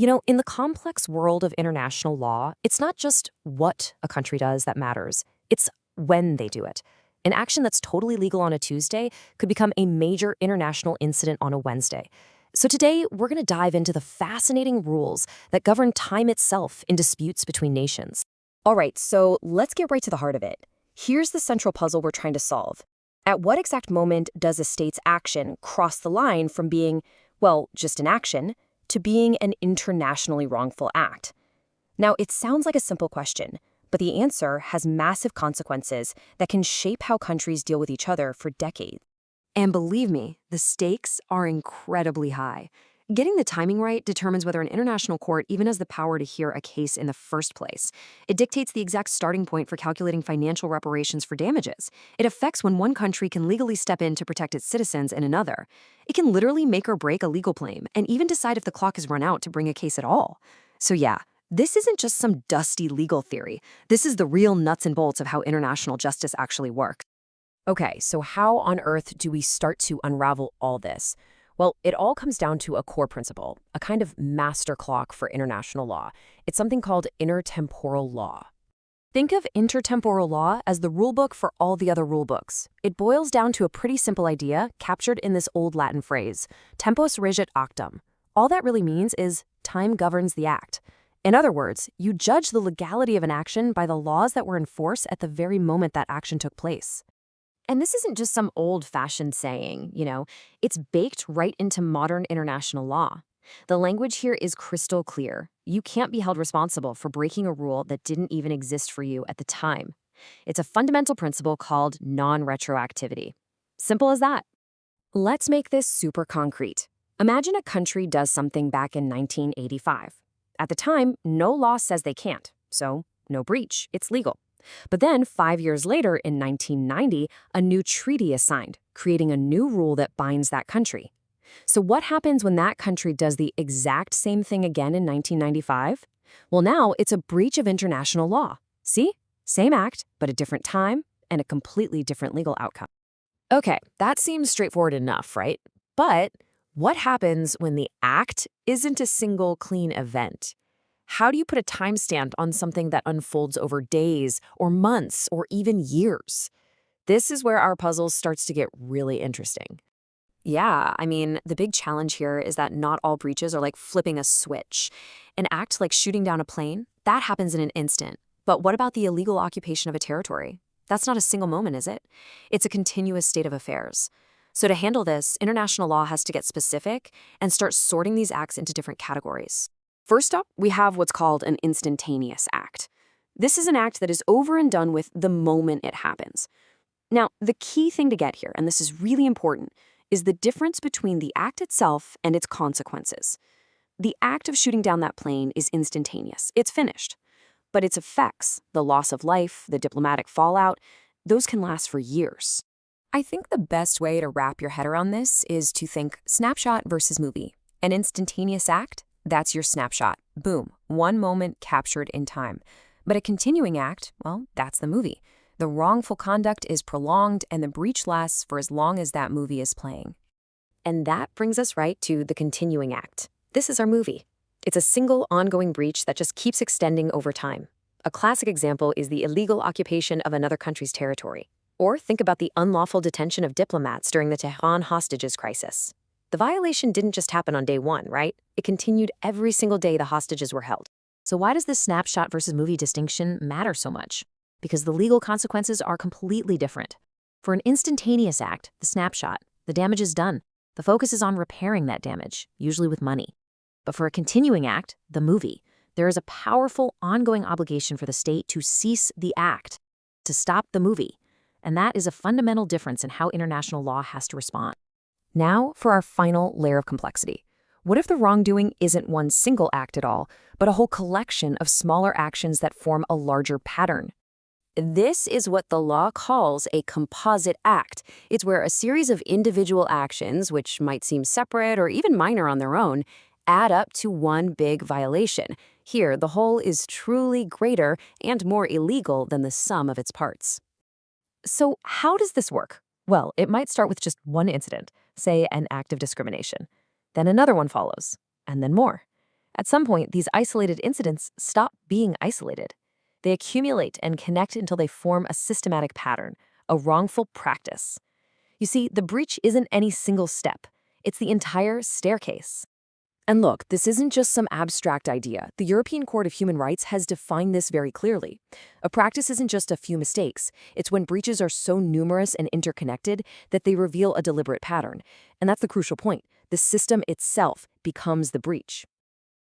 In the complex world of international law, it's not just what a country does that matters, it's when they do it. An action that's totally legal on a Tuesday could become a major international incident on a Wednesday. So today, we're going to dive into the fascinating rules that govern time itself in disputes between nations. All right, so let's get right to the heart of it. Here's the central puzzle we're trying to solve. At what exact moment does a state's action cross the line from being, well, just an action, to being an internationally wrongful act? Now, it sounds like a simple question, but the answer has massive consequences that can shape how countries deal with each other for decades. And believe me, the stakes are incredibly high. Getting the timing right determines whether an international court even has the power to hear a case in the first place. It dictates the exact starting point for calculating financial reparations for damages. It affects when one country can legally step in to protect its citizens in another. It can literally make or break a legal claim and even decide if the clock has run out to bring a case at all. So yeah, this isn't just some dusty legal theory. This is the real nuts and bolts of how international justice actually works. Okay, so how on earth do we start to unravel all this? Well, it all comes down to a core principle, a kind of master clock for international law. It's something called intertemporal law. Think of intertemporal law as the rulebook for all the other rulebooks. It boils down to a pretty simple idea captured in this old Latin phrase, tempus regit actum. All that really means is time governs the act. In other words, you judge the legality of an action by the laws that were in force at the very moment that action took place. And this isn't just some old-fashioned saying, it's baked right into modern international law. The language here is crystal clear. You can't be held responsible for breaking a rule that didn't even exist for you at the time. It's a fundamental principle called non-retroactivity. Simple as that. Let's make this super concrete. Imagine a country does something back in 1985. At the time, no law says they can't, so no breach, it's legal. But then 5 years later, in 1990, a new treaty is signed, creating a new rule that binds that country. So what happens when that country does the exact same thing again in 1995? Well, now it's a breach of international law. See? Same act, but a different time and a completely different legal outcome. Okay, that seems straightforward enough, right? But what happens when the act isn't a single clean event? How do you put a timestamp on something that unfolds over days or months or even years? This is where our puzzle starts to get really interesting. Yeah, the big challenge here is that not all breaches are like flipping a switch. An act like shooting down a plane, that happens in an instant. But what about the illegal occupation of a territory? That's not a single moment, is it? It's a continuous state of affairs. So to handle this, international law has to get specific and start sorting these acts into different categories. First up, we have what's called an instantaneous act. This is an act that is over and done with the moment it happens. Now, the key thing to get here, and this is really important, is the difference between the act itself and its consequences. The act of shooting down that plane is instantaneous. It's finished. But its effects, the loss of life, the diplomatic fallout, those can last for years. I think the best way to wrap your head around this is to think snapshot versus movie. An instantaneous act, that's your snapshot. Boom, one moment captured in time. But a continuing act, well, that's the movie. The wrongful conduct is prolonged and the breach lasts for as long as that movie is playing. And that brings us right to the continuing act. This is our movie. It's a single ongoing breach that just keeps extending over time. A classic example is the illegal occupation of another country's territory. Or think about the unlawful detention of diplomats during the Tehran hostages crisis. The violation didn't just happen on day one, right? It continued every single day the hostages were held. So why does this snapshot versus movie distinction matter so much? Because the legal consequences are completely different. For an instantaneous act, the snapshot, the damage is done. The focus is on repairing that damage, usually with money. But for a continuing act, the movie, there is a powerful ongoing obligation for the state to cease the act, to stop the movie. And that is a fundamental difference in how international law has to respond. Now for our final layer of complexity. What if the wrongdoing isn't one single act at all, but a whole collection of smaller actions that form a larger pattern? This is what the law calls a composite act. It's where a series of individual actions, which might seem separate or even minor on their own, add up to one big violation. Here, the whole is truly greater and more illegal than the sum of its parts. So how does this work? Well, it might start with just one incident, say an act of discrimination. Then another one follows, and then more. At some point, these isolated incidents stop being isolated. They accumulate and connect until they form a systematic pattern, a wrongful practice. You see, the breach isn't any single step. It's the entire staircase. And look, this isn't just some abstract idea. The European Court of Human Rights has defined this very clearly. A practice isn't just a few mistakes. It's when breaches are so numerous and interconnected that they reveal a deliberate pattern. And that's the crucial point. The system itself becomes the breach.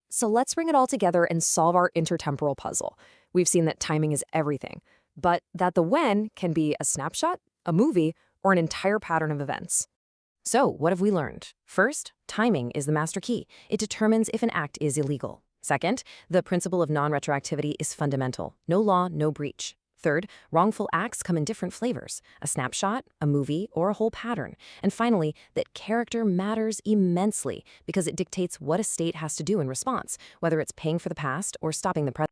So let's bring it all together and solve our intertemporal puzzle. We've seen that timing is everything, but that the when can be a snapshot, a movie, or an entire pattern of events. So, what have we learned? First, timing is the master key. It determines if an act is illegal. Second, the principle of non-retroactivity is fundamental. No law, no breach. Third, wrongful acts come in different flavors, a snapshot, a movie, or a whole pattern. And finally, that character matters immensely because it dictates what a state has to do in response, whether it's paying for the past or stopping the present.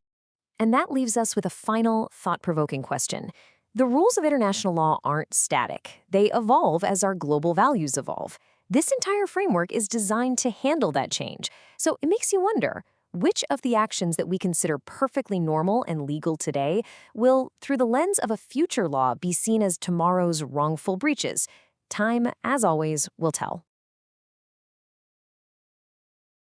And that leaves us with a final, thought-provoking question. The rules of international law aren't static. They evolve as our global values evolve. This entire framework is designed to handle that change. So it makes you wonder, which of the actions that we consider perfectly normal and legal today will, through the lens of a future law, be seen as tomorrow's wrongful breaches? Time, as always, will tell.